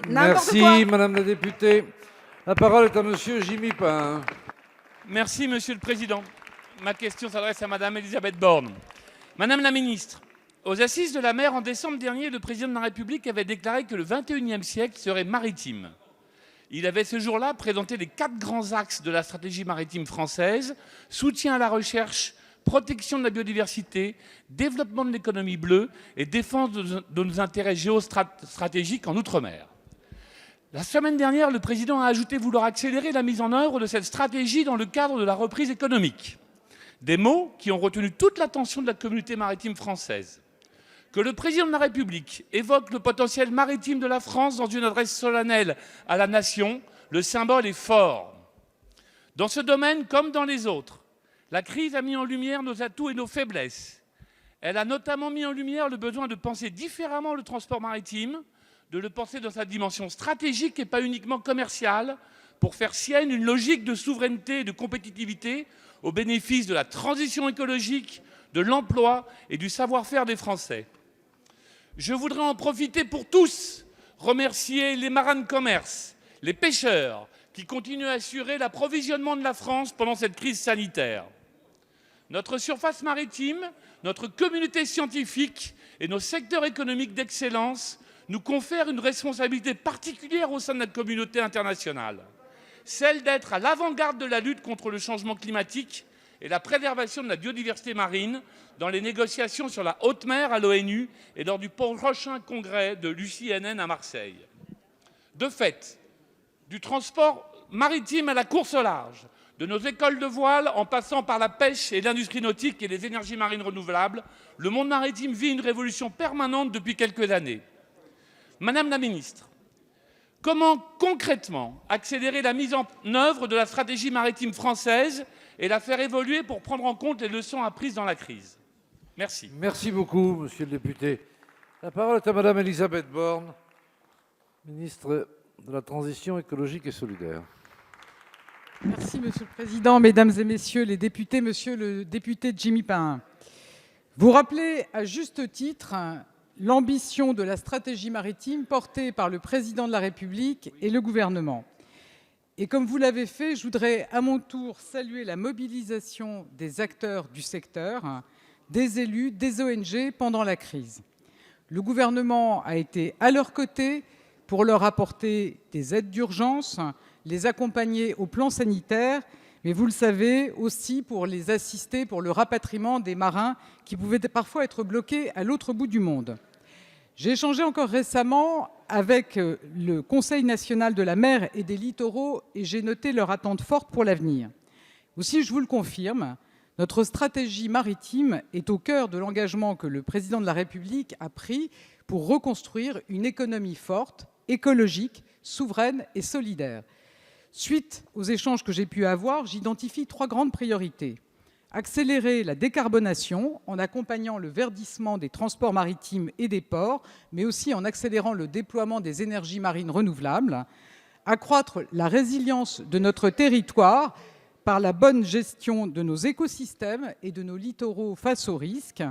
Merci, quoi. madame la députée. La parole est à monsieur Jimmy Pain. Merci, Monsieur le Président. Ma question s'adresse à Madame Elisabeth Borne. Madame la Ministre, aux Assises de la mer en décembre dernier, le Président de la République avait déclaré que le XXIe siècle serait maritime. Il avait ce jour-là présenté les 4 grands axes de la stratégie maritime française: soutien à la recherche, protection de la biodiversité, développement de l'économie bleue et défense de nos intérêts géostratégiques en Outre-mer. La semaine dernière, le Président a ajouté vouloir accélérer la mise en œuvre de cette stratégie dans le cadre de la reprise économique. Des mots qui ont retenu toute l'attention de la communauté maritime française. Que le Président de la République évoque le potentiel maritime de la France dans une adresse solennelle à la nation, le symbole est fort. Dans ce domaine, comme dans les autres, la crise a mis en lumière nos atouts et nos faiblesses. Elle a notamment mis en lumière le besoin de penser différemment le transport maritime, de le penser dans sa dimension stratégique et pas uniquement commerciale, pour faire sienne une logique de souveraineté et de compétitivité au bénéfice de la transition écologique, de l'emploi et du savoir-faire des Français. Je voudrais en profiter pour tous remercier les marins de commerce, les pêcheurs, qui continuent à assurer l'approvisionnement de la France pendant cette crise sanitaire. Notre surface maritime, notre communauté scientifique et nos secteurs économiques d'excellence nous confèrent une responsabilité particulière au sein de la communauté internationale, celle d'être à l'avant-garde de la lutte contre le changement climatique et la préservation de la biodiversité marine dans les négociations sur la haute mer à l'ONU et lors du prochain congrès de l'UCNN à Marseille. De fait, du transport maritime à la course au large, de nos écoles de voile en passant par la pêche et l'industrie nautique et les énergies marines renouvelables, le monde maritime vit une révolution permanente depuis quelques années. Madame la Ministre, comment concrètement accélérer la mise en œuvre de la stratégie maritime française et la faire évoluer pour prendre en compte les leçons apprises dans la crise? Merci. Merci beaucoup, monsieur le député. La parole est à madame Elisabeth Borne, ministre de la Transition écologique et solidaire. Merci, Monsieur le Président, Mesdames et Messieurs les députés, Monsieur le député Jimmy Pain. Vous rappelez à juste titre l'ambition de la stratégie maritime portée par le Président de la République et le gouvernement. Et comme vous l'avez fait, je voudrais à mon tour saluer la mobilisation des acteurs du secteur, des élus, des ONG pendant la crise. Le gouvernement a été à leurs côtés pour leur apporter des aides d'urgence, les accompagner au plan sanitaire, mais vous le savez aussi pour les assister pour le rapatriement des marins qui pouvaient parfois être bloqués à l'autre bout du monde. J'ai échangé encore récemment avec le Conseil national de la mer et des littoraux et j'ai noté leur attente forte pour l'avenir. Aussi, je vous le confirme, notre stratégie maritime est au cœur de l'engagement que le Président de la République a pris pour reconstruire une économie forte, écologique, souveraine et solidaire. Suite aux échanges que j'ai pu avoir, j'identifie 3 grandes priorités. Accélérer la décarbonation en accompagnant le verdissement des transports maritimes et des ports, mais aussi en accélérant le déploiement des énergies marines renouvelables. Accroître la résilience de notre territoire par la bonne gestion de nos écosystèmes et de nos littoraux face aux risques.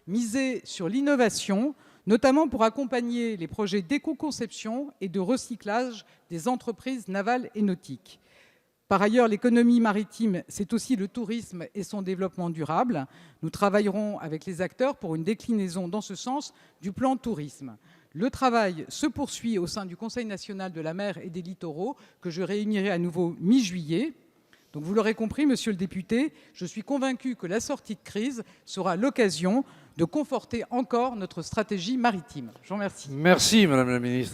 Miser sur l'innovation, notamment pour accompagner les projets d'éco-conception et de recyclage des entreprises navales et nautiques. Par ailleurs, l'économie maritime, c'est aussi le tourisme et son développement durable. Nous travaillerons avec les acteurs pour une déclinaison dans ce sens du plan tourisme. Le travail se poursuit au sein du Conseil national de la mer et des littoraux, que je réunirai à nouveau mi-juillet. Donc vous l'aurez compris, monsieur le député, je suis convaincu que la sortie de crise sera l'occasion de conforter encore notre stratégie maritime. Je vous remercie. Merci, madame la ministre.